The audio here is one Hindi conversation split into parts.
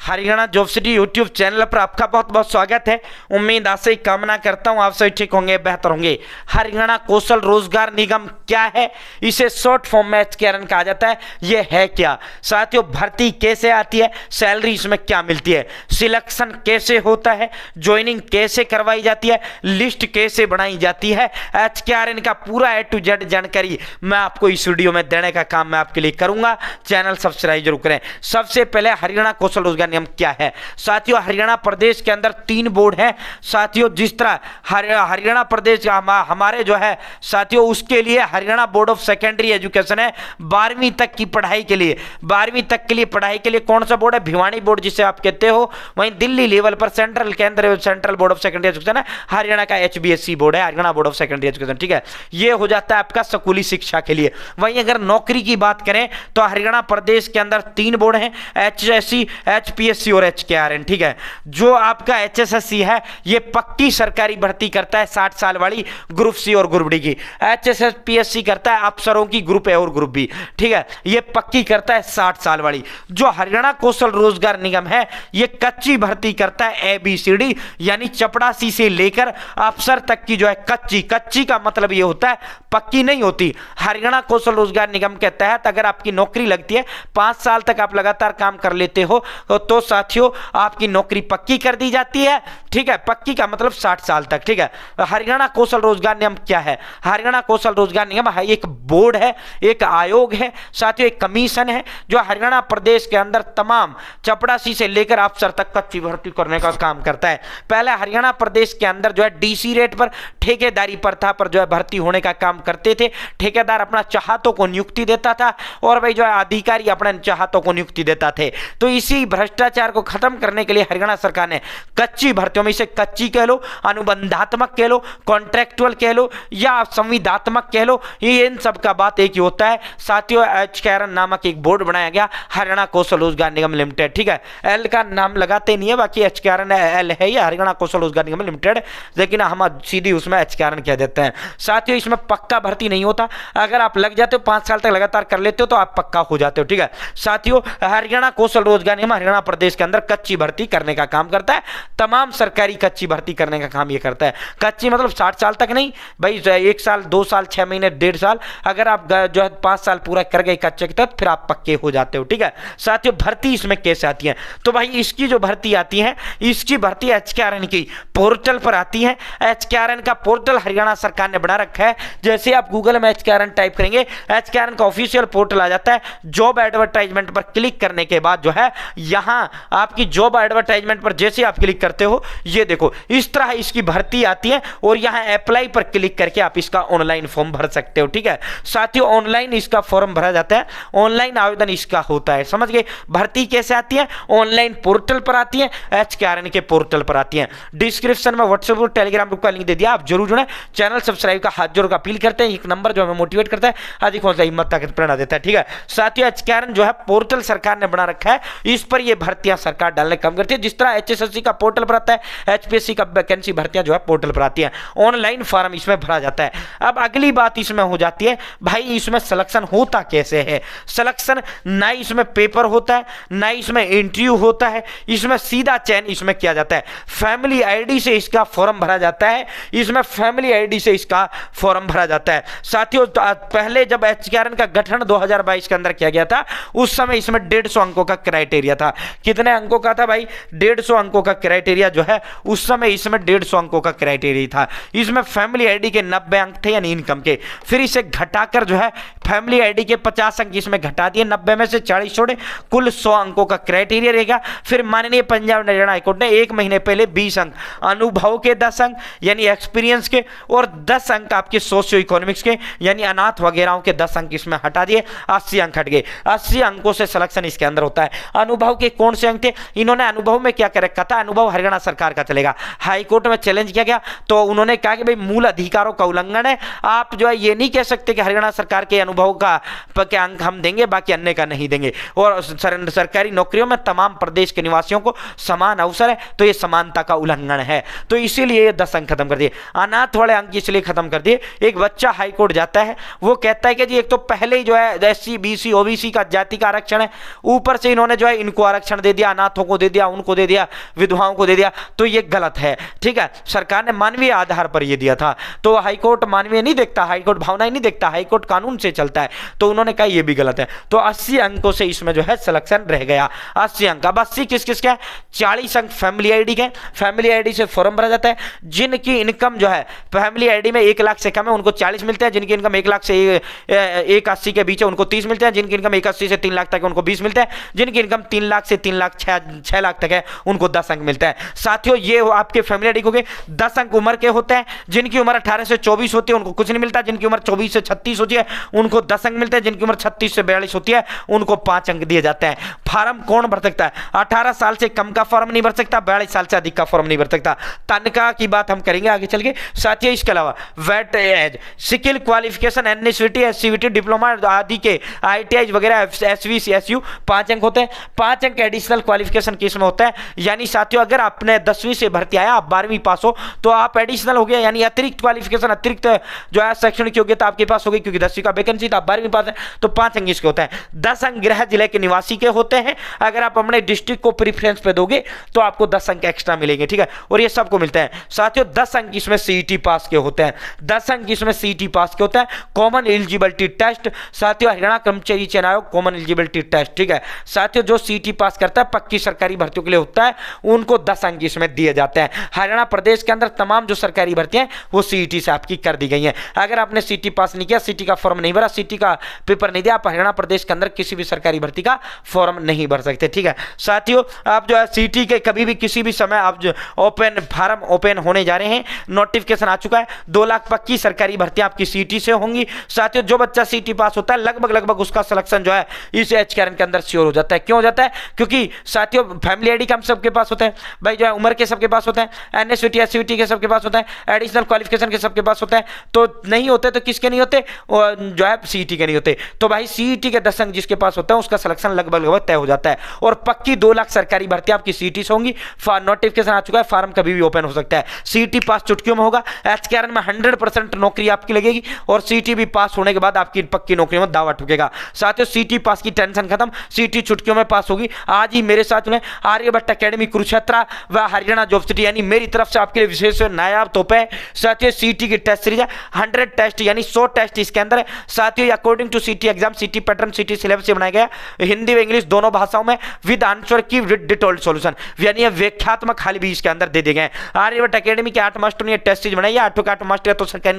Haryana job city YouTube channel पर आपका बहुत बहुत स्वागत है। उम्मीद आशा ही कामना करता हूं आप सभी ठीक होंगे, बेहतर होंगे। हरियाणा कौशल रोजगार निगम क्या है, इसे शॉर्ट फॉर्म में HKRN कहा जाता है। ये है क्या साथियों, भर्ती कैसे आती है, सैलरी इसमें क्या मिलती है, सिलेक्शन कैसे होता है, ज्वाइनिंग कैसे करवाई जाती है, लिस्ट कैसे बनाई जाती है, HKRN का पूरा A to Z जानकारी मैं आपको इस वीडियो में देने का काम मैं आपके लिए करूंगा। चैनल सब्सक्राइब जरूर करें। सबसे पहले हरियाणा कौशल रोजगार नियम क्या है साथियों। हरियाणा प्रदेश के अंदर 3 बोर्ड हैं साथियों। जिस तरह हरियाणा प्रदेश हमारे जो है साथियों, उसके लिए Haryana board of secondary education है 12वीं तक की पढ़ाई के लिए। 12वीं तक के लिए पढ़ाई के लिए कौन सा बोर्ड है, भिवानी बोर्ड जिसे आप कहते हो। वहीं दिल्ली लेवल पर सेंट्रल के अंदर central board of secondary education है, हरियाणा का HBSC बोर्ड है, Haryana board of secondary education. ठीक है, ये हो जाता है आपका स्कूली शिक्षा के लिए। वहीं अगर नौकरी की बात करें तो हरियाणा प्रदेश के अंदर 3 बोर्ड हैं, HSC, HPSC और HKRN। ठीक है, जो आपका HSSC है ये पक्की सरकारी भर्ती करता है 60 साल वाली, ग्रुप C और ग्रुप D की। HSPSC करता है अफसरों की, ग्रुप A और ग्रुप B। ठीक है, ये पक्की करता है 60 साल वाली। जो हरियाणा कौशल रोजगार निगम है ये कच्ची भर्ती करता है ABCD, यानी चपड़ासी से लेकर अफसर तक की जो है कच्ची। कच्ची का मतलब ये होता है पक्की नहीं होती। हरियाणा कौशल रोजगार निगम के तहत अगर आपकी नौकरी लगती है, 5 साल तक आप लगातार काम कर लेते हो तो साथियों आपकी नौकरी पक्की कर दी जाती है। ठीक है, पक्की का मतलब 60 साल तक। ठीक है, हरियाणा कौशल रोजगार निगम क्या है, हरियाणा कौशल रोजगार निगम एक बोर्ड है, एक आयोग है साथियों, एक कमीशन है जो हरियाणा प्रदेश के अंदर तमाम चपड़ासी से लेकर अफसर तक कच्ची भर्ती करने का काम करता है। पहले हरियाणा प्रदेश के अंदर जो है DC रेट पर ठेकेदारी प्रथा पर जो है भर्ती होने का काम करते थे। ठेकेदार अपना चाहतों को नियुक्ति देता था और भाई जो है अधिकारी अपने चाहतों को नियुक्ति देता थे। तो इसी भ्रष्टाचार को खत्म करने के लिए हरियाणा सरकार ने कच्ची भर्तियों में, इसे कच्ची कह लो, अनुबंधात्मक कह लो, कॉन्ट्रैक्चुअल कह लो या संविदात्मक कह लो, ये इन सब का बात एक ही होता है साथियों। HKRN नामक एक बोर्ड बनाया गया, हरियाणा कौशल रोजगार निगम लिमिटेड। ठीक है, L का नाम लगाते नहीं है, बाकी HKRN L है या हरियाणा कौशल रोजगार निगम लिमिटेड, लेकिन हम सीधी उसमें HKRN कह देते हैं साथियों। इसमें पक्का भर्ती नहीं होता, अगर आप लग जाते हो 5 साल तक लगातार कर लेते हो तो आप पक्का हो जाते हो। ठीक है साथियों, हरियाणा कौशल रोजगार निगम हरियाणा प्रदेश के अंदर कच्ची भर्ती करने का काम करता है। तमाम सरकारी कच्ची भर्ती करने का काम ये करता है। कच्ची मतलब 60 साल तक नहीं भाई, 1 साल 2 साल 6 महीने 1.5 साल, अगर आप जो है 5 साल पूरा कर गए कच्चे के तहत फिर आप पक्के हो जाते हो। ठीक है साथियों, भर्ती इसमें कैसे आती है तो भाई इसकी जो भर्ती आती है, इसकी भर्ती HKRN की पोर्टल पर आती है। HKRN का पोर्टल हरियाणा सरकार ने बना रखा है। जैसे आप गूगल में HKRN टाइप करेंगे, HKRN का ऑफिशियल पोर्टल आ जाता है। जॉब एडवर्टाइजमेंट पर क्लिक करने के बाद जो है यहां आपकी जॉब एडवर्टाइजमेंट पर जैसे आप क्लिक करते हो, ये देखो इस तरह इसकी भर्ती आती है और यहां अप्लाई पर क्लिक करके आप इसका ऑनलाइन फॉर्म भर सकते हो। ठीक है साथियों, ऑनलाइन इसका फॉर्म भरा जाता है, ऑनलाइन आवेदन इसका होता है। समझ गए, भर्ती कैसे आती है, ऑनलाइन पोर्टल पर आती है, HKRN के पोर्टल पर आती है। डिस्क्रिप्शन में व्हाट्सएप और टेलीग्राम ग्रुप का लिंक दे दिया, आप जरूर जुड़े। चैनल सब्सक्राइब का हाथ जोड़ का अपील करते हैं, एक नंबर जो हमें मोटिवेट करता है, अधिक हौसला हिम्मत ताकत प्रेरणा देता है। ठीक है साथियों, HKRN जो है पोर्टल सरकार ने बना रखा है, इस पर ये भर्तियां सरकार डालने कम करती है। जिस तरह HSSC का पोर्टल पर आता है, HPSC का वैकेंसी भर्तियां जो है पोर्टल पर आती है, ऑनलाइन फॉर्म इसमें भरा जाता है। अब अगली बात इसमें हो जाती है भाई इसमें सिलेक्शन होता कैसे है। सिलेक्शन ना इसमें पेपर होता है, ना इसमें इंटरव्यू होता है, इसमें सीधा चयन इसमें किया जाता है। फैमिली ID से इसका फॉर्म भरा जाता है, इसमें फैमिली ID से इसका फॉर्म भरा जाता है। साथियों, पहले जब HKRN का गठन 2022 के अंदर किया गया था, उस समय इसमें 150 अंकों का क्राइटेरिया था। कितने अंकों का था भाई, 150 अंकों का क्राइटेरिया जो है उस समय इसमें 150 अंकों का क्राइटेरिया था। इसमें फैमिली ID के 90 अंक थे यानी इनकम के, फिर इसे घटाकर जो है फैमिली ID के 50 अंक इसमें घटा दिए, 90 में से 40 छोड़े, कुल 100 अंकों का क्राइटेरिया रहेगा। फिर माननीय पंजाब हरियाणा हाईकोर्ट ने 1 महीने पहले 20 अंक अनुभव के, 10 अंक यानी एक्सपीरियंस के, और 10 अंक आपके सोशियो इकोनॉमिक्स के यानी अनाथ वगैरह के 10 अंक इसमें हटा दिए, 80 अंक हट गए। 80 अंकों से सिलेक्शन इसके अंदर होता है। अनुभव के कौन से अंक थे, इन्होंने अनुभव में क्या कर रखा था, अनुभव हरियाणा सरकार का चलेगा। हाईकोर्ट में चैलेंज किया गया तो उन्होंने कहा कि भाई मूल अधिकारों का उल्लंघन है, आप जो है ये नहीं कह सकते कि हरियाणा सरकार के अनुभव का अंक हम देंगे बाकी अन्य का नहीं देंगे। और सरकारी नौकरियों में तमाम प्रदेश के निवासियों को समान अवसर है, तो ये समानता का उल्लंघन है, तो इसीलिए ये 10 अंक खत्म कर दिए। अनाथ वाले अंक इसलिए खत्म कर दिए, एक बच्चा हाईकोर्ट जाता है, वो कहता है कि जी एक तो पहले ही जो है SC BC OBC का जाति का आरक्षण है, ऊपर से इन्होंने जो है इनको आरक्षण आरक्षण दे दिया, अनाथों को दे दिया, उनको दे दिया, विधवाओं को दे दिया, तो ये गलत है। ठीक है, सरकार ने मानवीय आधार पर ये दिया था, तो हाईकोर्ट मानवीय नहीं देखता, हाईकोर्ट भावनाएं नहीं देखता, हाईकोर्ट कानून से चलता है, तो उन्होंने कहा ये भी गलत है। तो 80 अंकों से इसमें जो है सिलेक्शन रह गया, 80 अंक। अब 80 किस किस के? 40 अंक फैमिली आईडी के, फैमिली आईडी से फॉर्म भरा जाता है। जिनकी इनकम जो है फैमिली आईडी में 1 लाख से कम है उनको 40 मिलते हैं, जिनकी इनकम 1 लाख से 180 के बीच है उनको 30 मिलते हैं, जिनकी इनकम 180 से 3 लाख तक है उनको 20 मिलते हैं, जिनकी इनकम 3 लाख से 3 लाख 6 लाख तक है उनको 10 अंक मिलता है। साथियों ये आपके फैमिली आईडी को 10 अंक उम्र के होते हैं, जिनकी उम्र 18 से 24 होती है उनको कुछ नहीं मिलता, जिनकी उम्र 24 से 36 होती है उनको 10 अंक मिलते हैं, जिनकी उम्र 36 से 42 होती है उनको 5 अंक दिए जाते हैं। फार्म कौन भर सकता है? 18 साल से कम का फॉर्म नहीं भर सकता, 42 साल से अधिक का फॉर्म नहीं भर सकता। तनख्वाह की बात हम करेंगे आगे चल के। साथियों इसके अलावा weight age, skill qualification, NCVT, SCVT, diploma आदि के आईटीआई वगैरह, एसवीसीएसयू 5 अंक होते हैं। 5 अंक एडिशनल क्वालिफिकेशन किस में होता है? यानी साथियों अगर आपने 10वीं से भर्ती आया, आप 12वीं पास हो तो आप एडिशनल हो गया, यानी अतिरिक्त क्वालिफिकेशन, अतिरिक्त जो है शैक्षणिक योग्यता आपके पास होगी, क्योंकि 10वीं का वैकेंसी था, आप 12वीं पास है तो 5 अंक इसके होता है। 10 अंक गृह जिले के निवासी के होते हैं, अगर आप अपने डिस्ट्रिक्ट को प्रीफरेंस पे दोगे तो आपको 10 अंक एक्स्ट्रा मिलेंगे। ठीक है, और ये सबको मिलता है। साथियों 10 अंक इसमें सीईटी पास के होते हैं, 10 अंक इसमें सीईटी पास के होता है। कॉमन एलिजिबिलिटी टेस्ट, साथियों हरियाणा कर्मचारी चयन आयोग कॉमन एलिजिबिलिटी टेस्ट। ठीक है, साथियों जो सीईटी पास करता है पक्की सरकारी भर्तियों के लिए होता है, उनको 10 अंक इसमें दिए जाते हैं। हरियाणा प्रदेश के अंदर तमाम जो सरकारी भर्तियां हैं वो सीईटी से आपकी कर दी गई हैं। अगर आपने सीईटी पास नहीं किया, सीईटी का फॉर्म नहीं भरा, सीईटी का पेपर नहीं दिया, आप हरियाणा प्रदेश के अंदर किसी भी सरकारी भर्ती का फॉर्म नहीं भर सकते। ठीक है साथियों, आप जो है सीईटी के कभी भी किसी भी समय आप जो फॉर्म ओपन होने जा रहे हैं, नोटिफिकेशन आ चुका है, 2 लाख पक्की सरकारी भर्तियां आपकी सीईटी से होंगी। साथियों जो बच्चा सीईटी पास होता है लगभग उसका सिलेक्शन जो है इस एचकेआरएन के अंदर श्योर हो जाता है। क्यों हो जाता है? क्योंकि साथियों फैमिली आईडी का हम सबके पास होता है भाई, जो है उम्र के सबके पास होता है, एनएसवीटी एससीवीटी के सबके पास होता है, एडिशनल क्वालिफिकेशन के सबके पास होता है, तो नहीं होते तो किसके नहीं होते? जो है सीईटी के नहीं होते। तो भाई सीईटी के 10 अंक जिसके पास होता है उसका सिलेक्शन लगभग तय हो जाता है, और पक्की 2 लाख सरकारी भर्तियां आपकी सीईटी से होंगी। नोटिफिकेशन आ चुका है, फॉर्म कभी भी ओपन हो सकता है। सीईटी पास चुटकियों में होगा, एचकेआरएन में 100% नौकरी आपकी लगेगी, और सीईटी भी पास होने के बाद आपकी पक्की नौकरी में दावा ठुकेगा। साथियों सीईटी पास की टेंशन खत्म, सीईटी चुटकियों में पास होगी। आज ही मेरे साथ में आर्यभट्ट एकेडमी कुरुक्षेत्र व हरियाणा जॉब सिटी, यानी मेरी तरफ से आपके लिए विशेष नायाब तोहफे। साथियों सीईटी की टेस्ट सीरीज है, 100 टेस्ट यानी 100 टेस्ट इसके अंदर है। साथियों according to CET exam, CET pattern, CET syllabus से बनाया गया, हिंदी व इंग्लिश दोनों भाषाओं में, with answer key with detailed solution, यानी ये व्याख्यात्मक हल भी इसके अंदर दे दिए गए। आर्यभट्ट एकेडमी के 8 मास्टर ने टेस्ट सीरीज बनाई है, 8 के 8 मास्टर तो सरकारी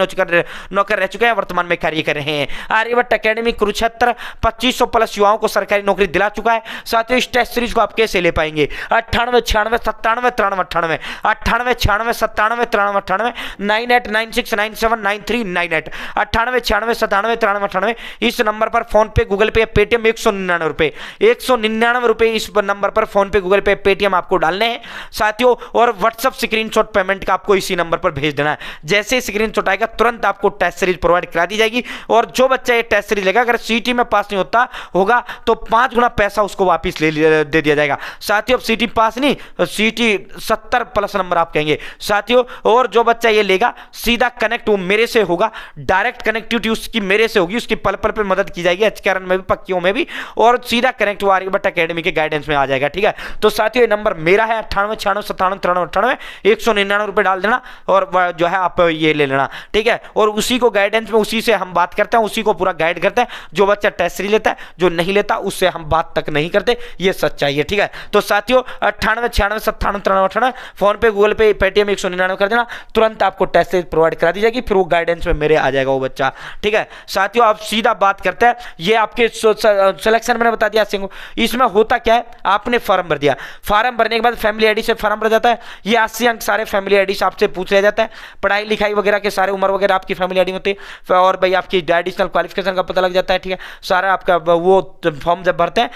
नौकर रह चुके हैं, वर्तमान में कार्य कर रहे हैं। आर्यभट्ट एकेडमी कुरुक्षेत्र 2500 प्लस युवाओं को सरकारी नौकरी दिला चुका है। साथियों इस टेस्ट सीरीज को आप कैसे ले पाएंगे? 98 96 97 93 98 98 96 97 93 98 9896 97 93 98 98 96 97 93 98 इस नंबर पर फोन पे, गूगल पे, पेटीएम 199 रुपए, 199 रुपए इस नंबर पर फोन पे, गूगल पे, पेटीएम आपको डालने हैं साथियों, और व्हाट्सएप स्क्रीनशॉट पेमेंट का आपको इसी नंबर पर भेज देना है। जैसे स्क्रीनशॉट आएगा तुरंत आपको टेस्ट सीरीज प्रोवाइड करा दी जाएगी, और जो बच्चा ये टेस्ट सीरीज लेगा अगर सीईटी में पास नहीं होता होगा तो 5 गुना पैसा उसको वापस दे दिया जाएगा। साथियों अब सीईटी पास नहीं, सीईटी 70 प्लस नंबर आप कहेंगे साथियों, और जो बच्चा ये लेगा सीधा कनेक्ट वो मेरे से होगा, डायरेक्ट कनेक्टिविटी उसकी मेरे से होगी, उसकी पल पल पे मदद की जाएगी, एचकेआरएन में भी पक्कियों में भी, और सीधा कनेक्ट वो आर्यभट्ट एकेडमी के गाइडेंस में आ जाएगा। ठीक है, तो साथियों ये नंबर मेरा है 98 96 97 93 98 199 रुपए डाल देना, और जो है आप ये ले लेना। ठीक है, और उसी को गाइडेंस में उसी से हम बात करते हैं, उसी को पूरा गाइड करते हैं। जो बच्चा टेस्ट सीरीज लेता है, जो नहीं लेता उससे हम बात तक नहीं करते, ये सच्चाई है। ठीक है, तो साथियों 98 96 97 93 98 फोन पे, गूगल पे, पेटीएम 199 कर देना, तुरंत आपको टेस्ट सीरीज प्रोवाइड करा दी जाएगी, फिर वो गाइडेंस में मेरे आ जाएगा वो बच्चा। ठीक है साथियों, आप सीधा बात करते हैं, ये आपके सिलेक्शन मैंने बता दिया। इसमें होता क्या है, आपने फॉर्म भर दिया, फॉर्म भरने के बाद फैमिली आईडी से फॉर्म भर जाता है, ये 80 अंक सारे फैमिली आईडी से आपसे पूछ लिया जाता है, पढ़ाई लिखाई वगैरह के सारे उम्र वगैरह आपकी फैमिली आईडी में होती है, और भाई आपकी एडिशनल क्वालिफिकेशन का पता लग जाता है। ठीक है, सारा आपका वो फॉर्म जब भरते हैं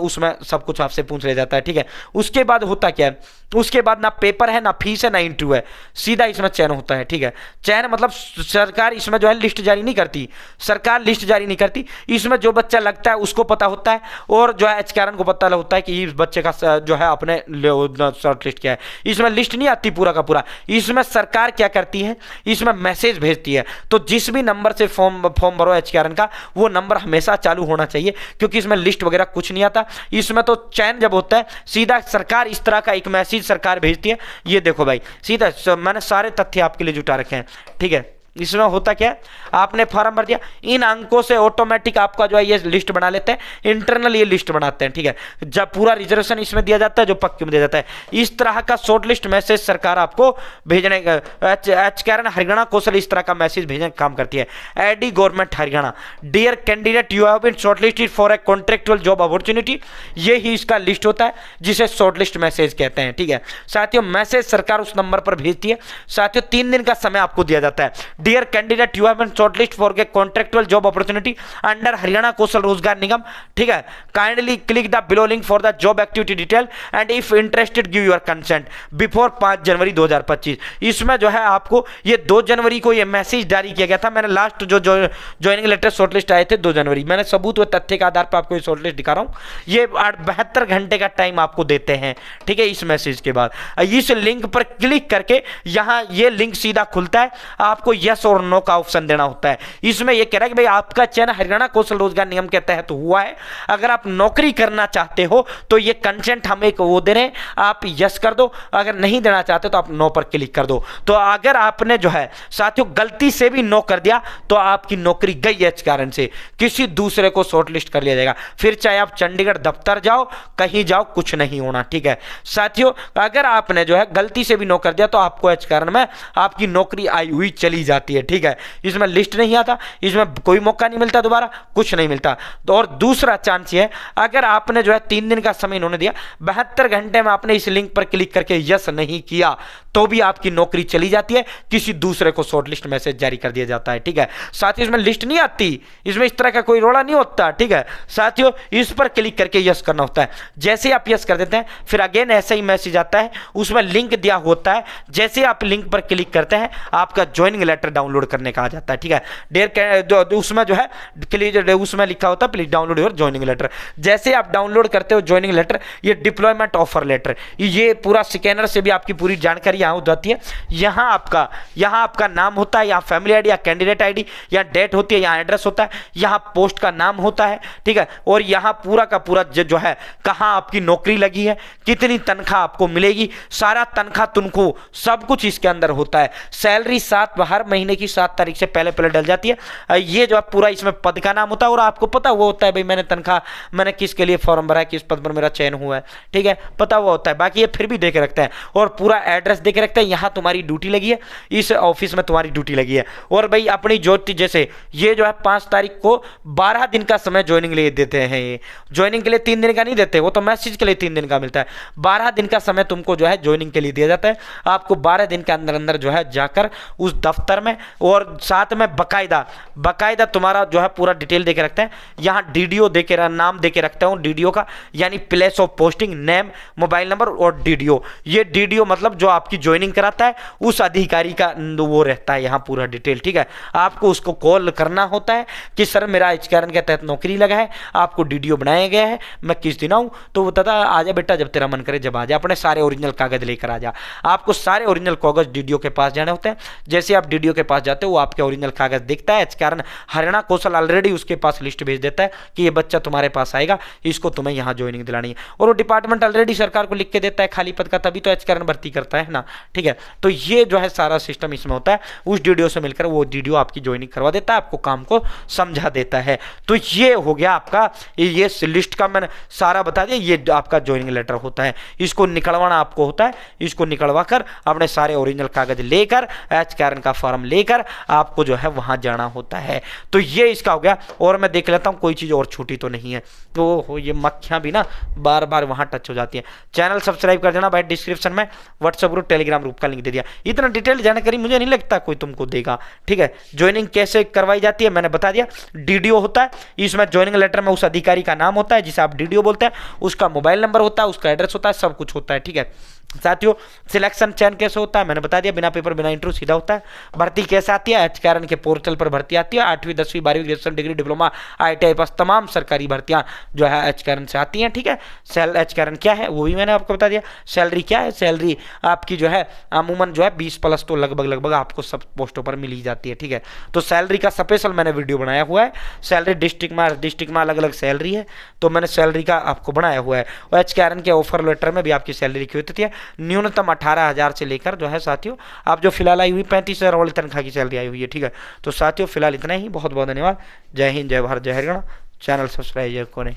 उसमें सब कुछ आपसे पूछ लिया जाता है। ठीक है, उसके बाद होता क्या है, उसके बाद ना पेपर है, ना फीस है, ना इंटरव्यू है, सीधा इसमें चयन होता है। ठीक है, चयन मतलब सरकार इसमें जो है लिस्ट जारी नहीं करती, सरकार लिस्ट जारी नहीं करती, इसमें जो बच्चा लगता है उसको पता होता है, और जो है एचकेआरएन को पता होता है कि इस बच्चे का जो है अपने शॉर्ट लिस्ट क्या है। इसमें लिस्ट नहीं आती पूरा का पूरा, इसमें सरकार क्या करती है, इसमें मैसेज भेजती है। तो जिस भी नंबर से फॉर्म भरो एचकेआरएन का, वो नंबर हमेशा चालू होना चाहिए, क्योंकि इसमें लिस्ट वगैरह कुछ नहीं आता। इसमें तो तो चयन जब होता है सीधा सरकार इस तरह का एक मैसेज सरकार भेजती है। ये देखो भाई, सीधा मैंने सारे तथ्य आपके लिए जुटा रखे हैं, ठीक है। इसमें होता क्या है, आपने फॉर्म भर दिया, इन अंकों से ऑटोमेटिक आपका जो है ये लिस्ट बना लेते हैं, इंटरनल ये लिस्ट बनाते हैं, ठीक है। जब पूरा रिजर्वेशन इसमें दिया जाता है, जो पक्के में दिया जाता है, इस तरह का शॉर्ट लिस्ट मैसेज सरकार आपको भेजने का, एच कैरन हरियाणा कौशल इस तरह का मैसेज भेजने का काम करती है। Ad government Haryana, dear candidate you have been shortlisted for a contractual job opportunity, ये ही इसका लिस्ट होता है जिसे शॉर्टलिस्ट मैसेज कहते हैं, ठीक है। साथियों मैसेज सरकार उस नंबर पर भेजती है। साथियों 3 दिन का समय आपको दिया जाता है। Dear candidate you have been shortlist for a contractual job opportunity under Haryana Kaushal Rozgar Nigam, ठीक है। Kindly click the below link for the job activity detail and if interested give your consent before 5 January 2025। इसमें जो है आपको ये 2 जनवरी को ये मैसेज जारी किया गया था। मैंने लास्ट जो ज्वाइनिंग लेटर शॉर्टलिस्ट आए थे 2 जनवरी, मैंने सबूत व तथ्य के आधार पर आपको ये शॉर्टलिस्ट दिखा रहा हूं। ये 72 घंटे का टाइम आपको देते हैं, ठीक है। इस मैसेज के बाद इस लिंक पर क्लिक करके यहां ये लिंक सीधा खुलता है, आपको यस और नो का ऑप्शन देना होता है। इसमें यह कह रहा है कि भाई आपका चयन हरियाणा कौशल रोजगार निगम के तहत हुआ है, अगर आप नौकरी करना चाहते हो तो ये कंसेंट हम एक वो दे रहे हैं, आप यस कर दो, अगर नहीं देना चाहते तो आप नो पर क्लिक कर दो। तो अगर आपने जो है साथियों गलती से भी नो कर दिया तो आपकी नौकरी गई है, इस कारण से किसी दूसरे को शॉर्टलिस्ट कर लिया जाएगा। फिर चाहे आप चंडीगढ़ दफ्तर जाओ, कहीं जाओ, कुछ नहीं होना, ठीक है। साथियों अगर आपने जो है गलती से भी नो कर दिया तो आपको इस कारण में आपकी नौकरी आई हुई चली जाती है, ठीक है। इसमें लिस्ट नहीं आता, इसमें कोई मौका नहीं मिलता, दोबारा कुछ नहीं मिलता। तो और दूसरा चांस ये है, अगर आपने जो है 3 दिन का समय इन्होंने दिया, 72 घंटे में आपने इस लिंक पर क्लिक करके यस नहीं किया तो भी आपकी नौकरी चली जाती है, किसी दूसरे को शॉर्टलिस्ट मैसेज जारी कर दिया जाता है, ठीक है। साथ ही इसमें लिस्ट नहीं आती, इसमें इस तरह का कोई रोड़ा नहीं होता, ठीक है। साथियों इस पर क्लिक करके यस करना होता है। जैसे ही आप यस कर देते हैं फिर अगेन ऐसा ही मैसेज आता है, उसमें लिंक दिया होता है। जैसे आप लिंक पर क्लिक करते हैं आपका ज्वाइनिंग लेटर डाउनलोड करने का आ जाता है, ठीक है। उसमें जो है उसमें लिखा होता है please download your joining letter. जैसे आप डाउनलोड करते हो ज्वाइनिंग लेटर, ये डिप्लॉयमेंट ऑफर लेटर, ये पूरा स्कैनर से भी आपकी पूरी जानकारी यहाँ हो जाती है। यहाँ आपका नाम होता है, यहाँ फैमिली आईडी या कैंडिडेट आईडी, यहाँ डेट होती है, यहाँ एड्रेस होता है, यहाँ पोस्ट का नाम होता है, ठीक है। और यहाँ पूरा का पूरा जो है कहाँ आपकी नौकरी लगी है, कितनी तनख्वाह आपको मिलेगी, सारा तनख्वाह तुमको सब कुछ इसके अंदर होता है। सैलरी हर महीने की 7 तारीख से पहले डल जाती है। ये जो पूरा इसमें पद का नाम होता है और आपको पता हुआ होता है भाई मैंने तनख्वाह मैंने किसके लिए फॉर्म भरा है, किस पद पर मेरा चयन हुआ है, ठीक है, पता हुआ होता है। बाकी ये फिर भी देके रखते हैं और पूरा एड्रेस देके रखते हैं, यहाँ तुम्हारी ड्यूटी लगी है, इस ऑफिस में तुम्हारी ड्यूटी लगी है। और भाई अपनी ज्योति जैसे ये जो है 5 तारीख को 12 दिन का समय ज्वाइनिंग के लिए देते हैं। ये ज्वाइनिंग के लिए 3 दिन का नहीं देते, वो तो मैसेज के लिए 3 दिन का मिलता है। 12 दिन का समय तुमको जो है ज्वाइनिंग के लिए दिया जाता है। आपको 12 दिन के अंदर अंदर जो है जाकर उस दफ्तर में, और साथ में बकायदा तुम्हारा जो है पूरा डिटेल देके रखते हैं। यहाँ डीडीओ देके नाम देके रखता हूँ डीडीओ का, यानी place of posting, name, mobile number और डीडीओ। ये डीडीओ मतलब जो आपकी ज्वाइनिंग कराता है उस अधिकारी का वो रहता है यहाँ पूरा डिटेल, ठीक है। आपको उसको कॉल करना होता है कि सर मेरा एचकेआरएन के तहत नौकरी लगा है, आपको डीडीओ बनाया गया है, मैं किस दिन आऊँ, तो वो दादा आजा बेटा जब तेरा मन करे जब आ जा, अपने सारे ओरिजिनल कागज लेकर आ जा। आपको सारे ओरिजिनल कागज डीडीओ के पास जाने होते हैं। जैसे आप डीडीओ के पास जाते हो वो आपके ओरिजिनल कागज देखता है, एचकेआरएन हरियाणा कौशल ऑलरेडी उसके पास लिस्ट भेज देता है कि ये बच्चा तुम्हारे पास आएगा, इसको तुम्हें यहाँ ज्वाइनिंग दिलानी है। और वो डिपार्टमेंट ऑलरेडी सरकार को लिख के देता है खाली पद का, तभी तो एचकेआरएन भर्ती करता है ना, ठीक है। तो ये जो है सारा सिस्टम इसमें होता है। उस डीडीओ से मिलकर वो डीडीओ आपकी ज्वाइनिंग करवा देता है, आपको काम को समझा देता है। तो ये हो गया आपका, ये लिस्ट का मैंने सारा बता दिया। ये आपका ज्वाइनिंग लेटर होता है, इसको निकलवाना आपको होता है। इसको निकलवा कर अपने सारे ओरिजिनल कागज लेकर एचकेआरएन का फॉर्म लेकर आपको जो है वहां जाना होता है। तो ये इसका हो गया। और मैं देख लेता हूं कोई चीज और छूटी तो नहीं है। तो ये मक्खियां भी ना बार बार वहां टच हो जाती हैं। चैनल सब्सक्राइब कर देना भाई, डिस्क्रिप्शन में व्हाट्सएप ग्रुप टेलीग्राम ग्रुप का लिंक दे दिया। इतना डिटेल जानकारी मुझे नहीं लगता कोई तुमको देगा, ठीक है। ज्वाइनिंग कैसे करवाई जाती है मैंने बता दिया। डीडीओ होता है, इसमें ज्वाइनिंग लेटर में उस अधिकारी का नाम होता है जिसे आप डीडीओ बोलते हैं, उसका मोबाइल नंबर होता है, उसका एड्रेस होता है, सब कुछ होता है, ठीक है। साथियों सिलेक्शन चयन कैसे होता है मैंने बता दिया, बिना पेपर बिना इंटरव्यू सीधा होता है। भर्ती कैसे आती है, एचकेआरएन के पोर्टल पर भर्ती आती है। 8वीं 10वीं 12वीं ग्रेजुएशन डिग्री डिप्लोमा ITI पास तमाम सरकारी भर्तियां जो है एचकेआरएन से आती हैं, ठीक है। एचकेआरएन क्या है वो भी मैंने आपको बता दिया। सैलरी क्या है, सैलरी आपकी जो है अमूमन जो है 20+ तो लगभग आपको सब पोस्टों पर मिल ही जाती है। ठीक है, तो सैलरी का स्पेशल मैंने वीडियो बनाया हुआ है। सैलरी डिस्ट्रिक्ट में अलग अलग सैलरी है, तो मैंने सैलरी का आपको बनाया हुआ है। और एचकेआरएन के ऑफर लेटर में भी आपकी सैलरी लिखी होती है, न्यूनतम 18,000 से लेकर जो है साथियों आप जो फिलहाल आई हुई 35,000 वाली तनख्वाह की सैलरी आई हुई है। ठीक है, तो साथियों फिलहाल इतना ही। बहुत बहुत धन्यवाद। जय हिंद, जय भारत, जय हरियाणा। चैनल सब्सक्राइब करें।